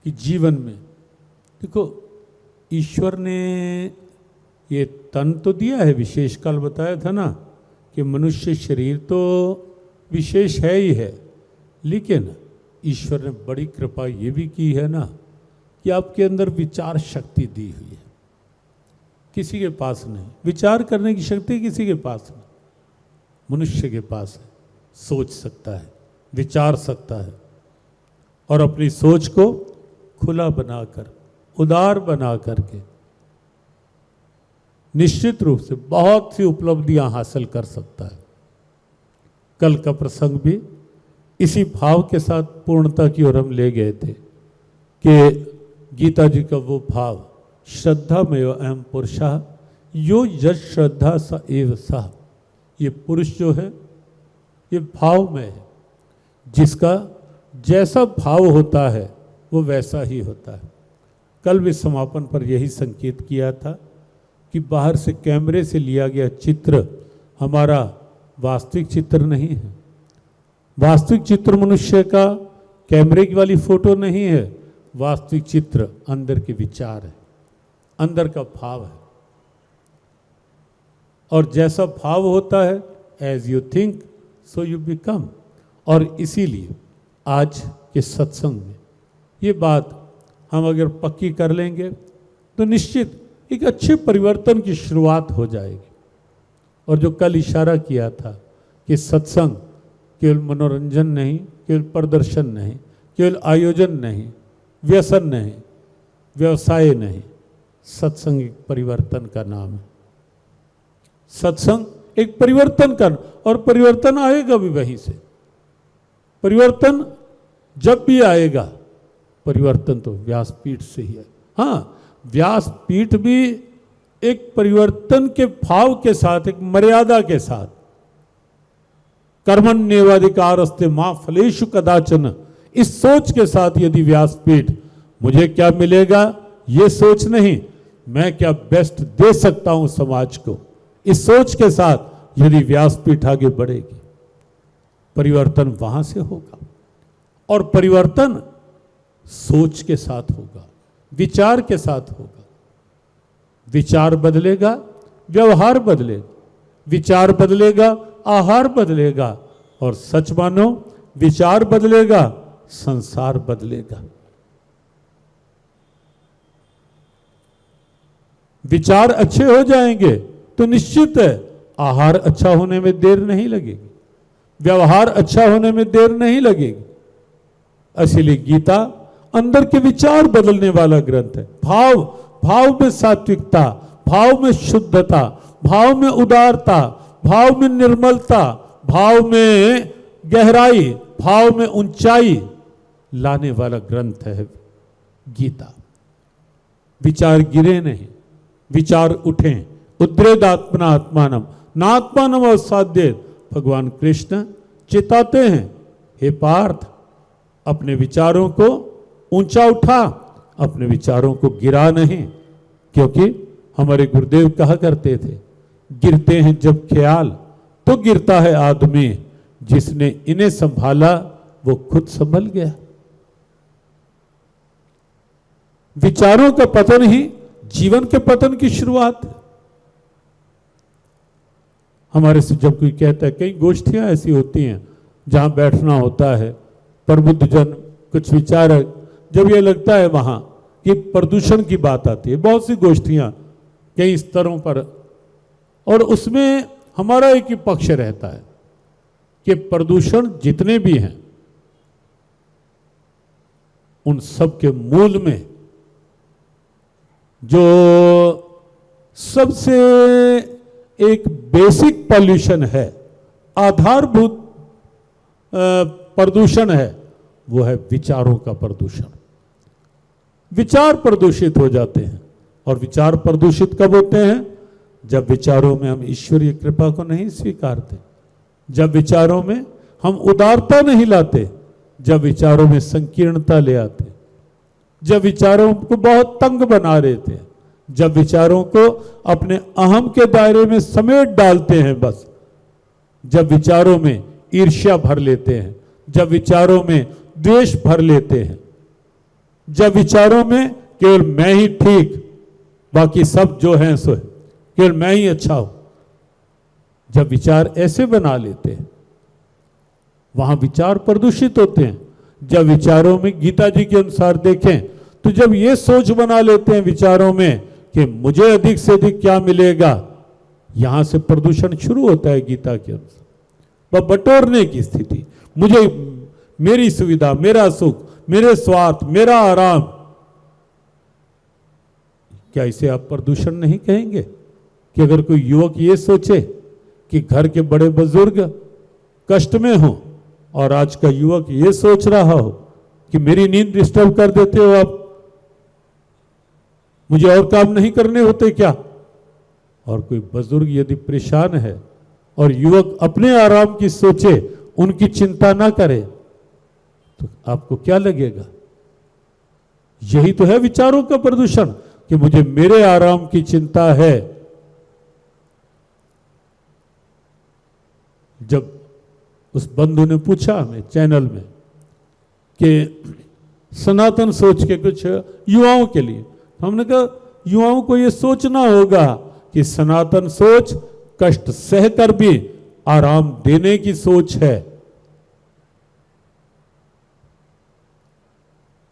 कि जीवन में देखो, ईश्वर ने ये तन तो दिया है, विशेष काल बताया था ना कि मनुष्य शरीर तो विशेष है ही है, लेकिन ईश्वर ने बड़ी कृपा ये भी की है ना कि आपके अंदर विचार शक्ति दी हुई है। किसी के पास नहीं, विचार करने की शक्ति किसी के पास नहीं, मनुष्य के पास है। सोच सकता है, विचार सकता है और अपनी सोच को खुला बनाकर, उदार बना करके निश्चित रूप से बहुत सी उपलब्धियां हासिल कर सकता है। कल का प्रसंग भी इसी भाव के साथ पूर्णता की ओर हम ले गए थे कि गीता जी का वो भाव, श्रद्धा में अहम पुरुषः यो यश श्रद्धा स एव सः, ये पुरुष जो है ये भाव में है, जिसका जैसा भाव होता है वो वैसा ही होता है। कल भी समापन पर यही संकेत किया था कि बाहर से कैमरे से लिया गया चित्र हमारा वास्तविक चित्र नहीं है। वास्तविक चित्र मनुष्य का कैमरे की वाली फोटो नहीं है, वास्तविक चित्र अंदर के विचार है, अंदर का भाव है। और जैसा भाव होता है, as you think so you become. और इसीलिए आज के सत्संग में ये बात हम अगर पक्की कर लेंगे तो निश्चित एक अच्छे परिवर्तन की शुरुआत हो जाएगी। और जो कल इशारा किया था कि सत्संग केवल मनोरंजन नहीं, केवल प्रदर्शन नहीं, केवल आयोजन नहीं, व्यसन नहीं, व्यवसाय नहीं, सत्संग एक परिवर्तन का नाम है। सत्संग एक परिवर्तन का, और परिवर्तन आएगा भी वहीं से। परिवर्तन जब भी आएगा, परिवर्तन तो व्यासपीठ से ही है। हाँ, व्यासपीठ भी एक परिवर्तन के भाव के साथ, एक मर्यादा के साथ, कर्मण्येवाधिकारस्ते मा फलेषु कदाचन, इस सोच के साथ यदि व्यासपीठ मुझे क्या मिलेगा ये सोच नहीं, मैं क्या बेस्ट दे सकता हूं समाज को, इस सोच के साथ यदि व्यासपीठ आगे बढ़ेगी, परिवर्तन वहां से होगा। और परिवर्तन सोच के साथ होगा, विचार के साथ होगा। विचार बदलेगा, व्यवहार बदलेगा, विचार बदलेगा, आहार बदलेगा, और सच मानो विचार बदलेगा, संसार बदलेगा। विचार अच्छे हो जाएंगे तो निश्चित है आहार अच्छा होने में देर नहीं लगेगी, व्यवहार अच्छा होने में देर नहीं लगेगी। इसलिए गीता अंदर के विचार बदलने वाला ग्रंथ है। भाव में सात्विकता, भाव में शुद्धता, भाव में उदारता, भाव में निर्मलता, भाव में गहराई, भाव में ऊंचाई लाने वाला ग्रंथ है गीता। विचार गिरे नहीं, विचार उठें। उद्रेदात्मना आत्मानम नात्मानम अवसाद्य, भगवान कृष्ण चिताते हैं, हे पार्थ अपने विचारों को ऊंचा उठा, अपने विचारों को गिरा नहीं। क्योंकि हमारे गुरुदेव कहा करते थे, गिरते हैं जब ख्याल तो गिरता है आदमी, जिसने इन्हें संभाला वो खुद संभल गया। विचारों का पतन ही जीवन के पतन की शुरुआत है। हमारे से जब कोई कहता है, कई गोष्ठियां ऐसी होती हैं जहां बैठना होता है, प्रबुद्ध जन, कुछ विचारक, जब ये लगता है वहां कि प्रदूषण की बात आती है, बहुत सी गोष्ठियां कई स्तरों पर, और उसमें हमारा एक ही पक्ष रहता है कि प्रदूषण जितने भी हैं उन सब के मूल में जो सबसे एक बेसिक पॉल्यूशन है, आधारभूत प्रदूषण है, वो है विचारों का प्रदूषण। विचार प्रदूषित हो जाते हैं। और विचार प्रदूषित कब होते हैं? जब विचारों में हम ईश्वरीय कृपा को नहीं स्वीकारते, जब विचारों में हम उदारता नहीं लाते, जब विचारों में संकीर्णता ले आते, जब विचारों को बहुत तंग बना देते हैं, जब विचारों को अपने अहम के दायरे में समेट डालते हैं बस, जब विचारों में ईर्ष्या भर लेते हैं, जब विचारों में द्वेष भर लेते हैं, जब विचारों में केवल मैं ही ठीक, बाकी सब जो हैं सो है, केवल मैं ही अच्छा हूं, जब विचार ऐसे बना लेते हैं वहां विचार प्रदूषित होते हैं। जब विचारों में गीता जी के अनुसार देखें तो जब ये सोच बना लेते हैं विचारों में कि मुझे अधिक से अधिक क्या मिलेगा, यहां से प्रदूषण शुरू होता है गीता के अनुसार। वह बटोरने की स्थिति, मुझे मेरी सुविधा, मेरा सुख, मेरे स्वार्थ, मेरा आराम, क्या इसे आप प्रदूषण नहीं कहेंगे? कि अगर कोई युवक ये सोचे कि घर के बड़े बुजुर्ग कष्ट में हो और आज का युवक ये सोच रहा हो कि मेरी नींद डिस्टर्ब कर देते हो आप, मुझे और काम नहीं करने होते क्या? और कोई बुजुर्ग यदि परेशान है और युवक अपने आराम की सोचे, उनकी चिंता ना करे, तो आपको क्या लगेगा? यही तो है विचारों का प्रदूषण कि मुझे मेरे आराम की चिंता है। जब उस बंधु ने पूछा हमें चैनल में कि सनातन सोच के कुछ युवाओं के लिए, हमने कहा युवाओं को यह सोचना होगा कि सनातन सोच कष्ट सहकर भी आराम देने की सोच है,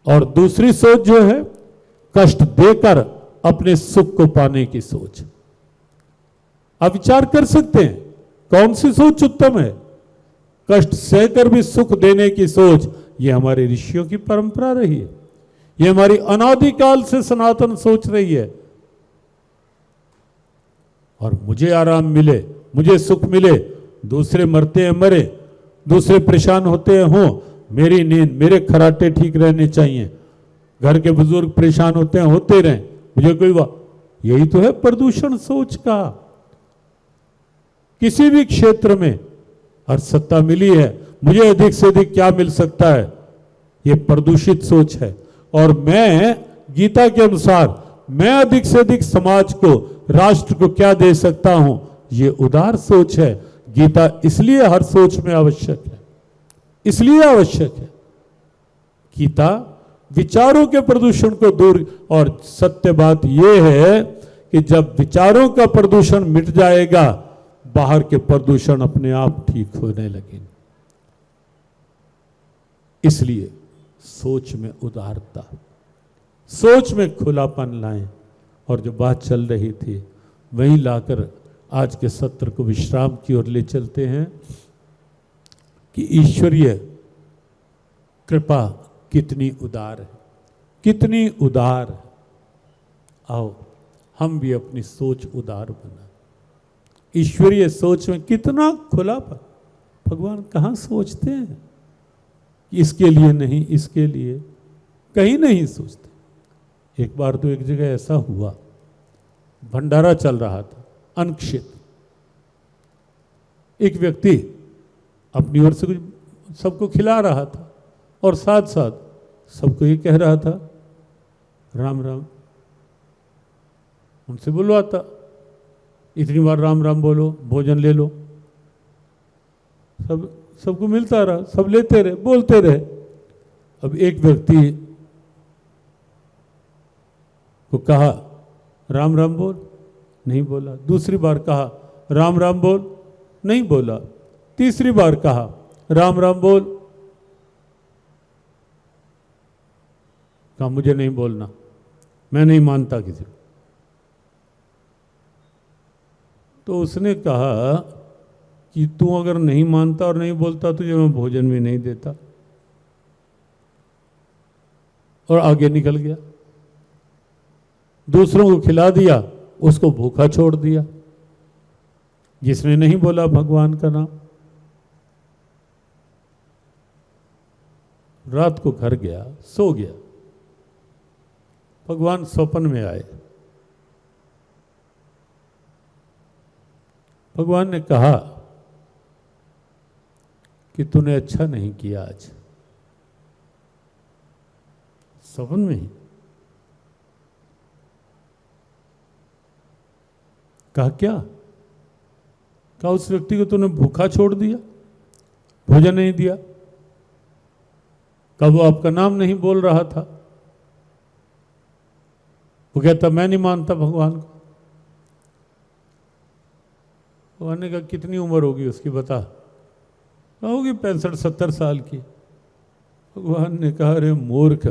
और दूसरी सोच जो है कष्ट देकर अपने सुख को पाने की सोच। आप विचार कर सकते हैं कौन सी सोच उत्तम है? कष्ट सहकर भी सुख देने की सोच, ये हमारे ऋषियों की परंपरा रही है, ये हमारी अनादिकाल से सनातन सोच रही है। और मुझे आराम मिले, मुझे सुख मिले, दूसरे मरते हैं मरे, दूसरे परेशान होते हैं हो, मेरी नींद, मेरे खराटे ठीक रहने चाहिए, घर के बुजुर्ग परेशान होते हैं होते रहें, मुझे कोई यही तो है प्रदूषण सोच का। किसी भी क्षेत्र में हर सत्ता मिली है, मुझे अधिक से अधिक क्या मिल सकता है, ये प्रदूषित सोच है। और मैं गीता के अनुसार मैं अधिक से अधिक समाज को, राष्ट्र को क्या दे सकता हूं, ये उदार सोच है। गीता इसलिए हर सोच में आवश्यक है, इसलिए आवश्यक है। गीता विचारों के प्रदूषण को दूर, और सत्य बात यह है कि जब विचारों का प्रदूषण मिट जाएगा, बाहर के प्रदूषण अपने आप ठीक होने लगेंगे। इसलिए सोच में उदारता, सोच में खुलापन लाएं। और जो बात चल रही थी वहीं लाकर आज के सत्र को विश्राम की ओर ले चलते हैं कि ईश्वरीय कृपा कितनी उदार है, कितनी उदार है। आओ हम भी अपनी सोच उदार बना। ईश्वरीय सोच में कितना खुलापन। भगवान कहाँ सोचते हैं कि इसके लिए नहीं, इसके लिए कहीं नहीं सोचते। एक बार तो एक जगह ऐसा हुआ, भंडारा चल रहा था अन्न क्षेत्र, एक व्यक्ति अपनी ओर से कुछ सबको खिला रहा था और साथ साथ सबको ये कह रहा था राम राम। उनसे बुलवाता, इतनी बार राम राम बोलो, भोजन ले लो। सबको मिलता रहा, सब लेते रहे, बोलते रहे। अब एक व्यक्ति को कहा राम राम बोल, नहीं बोला। दूसरी बार कहा राम राम बोल, नहीं बोला। तीसरी बार कहा राम राम बोल, कहा मुझे नहीं बोलना, मैं नहीं मानता किसी को। तो उसने कहा कि तू अगर नहीं मानता और नहीं बोलता तुझे मैं भोजन भी नहीं देता, और आगे निकल गया। दूसरों को खिला दिया, उसको भूखा छोड़ दिया, जिसने नहीं बोला भगवान का नाम। रात को घर गया, सो गया। भगवान स्वप्न में आए। भगवान ने कहा कि तूने अच्छा नहीं किया आज। स्वप्न में ही कहा क्या? कहा उस व्यक्ति को तूने भूखा छोड़ दिया, भोजन नहीं दिया। कहा वो आपका नाम नहीं बोल रहा था, वो कहता मैं नहीं मानता भगवान को। भगवान ने कहा कितनी उम्र होगी उसकी बता। होगी 65-70 साल की। भगवान ने कहा अरे मूर्ख,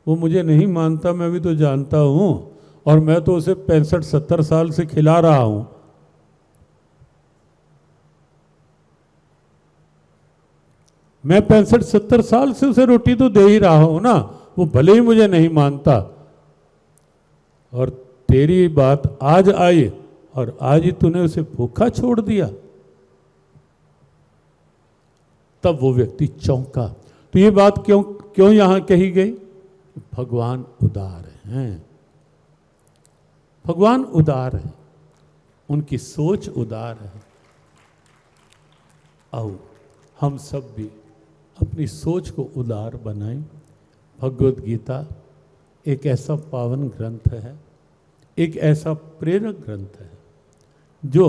वो मुझे नहीं मानता, मैं भी तो जानता हूं, और मैं तो उसे 65-70 साल से खिला रहा हूं। मैं 65-70 साल से उसे रोटी तो दे ही रहा हूं ना, वो भले ही मुझे नहीं मानता, और तेरी बात आज आई और आज ही तूने उसे भूखा छोड़ दिया। तब वो व्यक्ति चौंका। तो ये बात क्यों यहां कही गई? भगवान उदार हैं, भगवान उदार है, उनकी सोच उदार है। आओ हम सब भी अपनी सोच को उदार बनाएं। भगवद गीता एक ऐसा पावन ग्रंथ है, एक ऐसा प्रेरक ग्रंथ है जो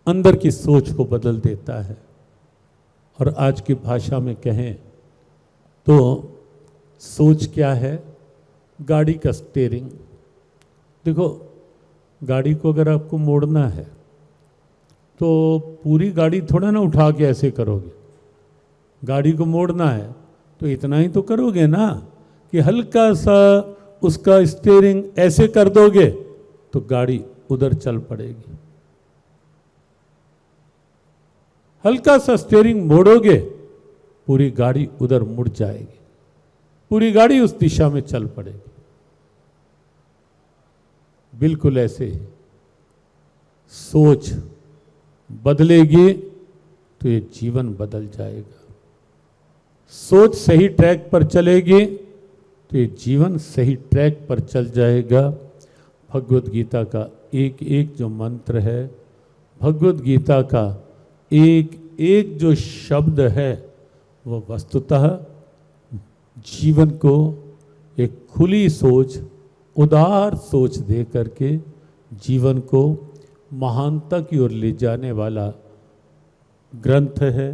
अंदर की सोच को बदल देता है। और आज की भाषा में कहें तो सोच क्या है? गाड़ी का स्टीयरिंग। देखो, गाड़ी को अगर आपको मोड़ना है तो पूरी गाड़ी थोड़ा ना उठा के ऐसे करोगे। गाड़ी को मोड़ना है तो इतना ही तो करोगे ना कि हल्का सा उसका स्टीयरिंग ऐसे कर दोगे तो गाड़ी उधर चल पड़ेगी। हल्का सा स्टीयरिंग मोड़ोगे, पूरी गाड़ी उधर मुड़ जाएगी, पूरी गाड़ी उस दिशा में चल पड़ेगी। बिल्कुल ऐसे ही सोच बदलेगी तो ये जीवन बदल जाएगा। सोच सही ट्रैक पर चलेगी तो ये जीवन सही ट्रैक पर चल जाएगा। भगवद गीता का एक एक जो मंत्र है, भगवद गीता का एक एक जो शब्द है, वो वस्तुतः जीवन को एक खुली सोच, उदार सोच दे करके जीवन को महानता की ओर ले जाने वाला ग्रंथ है।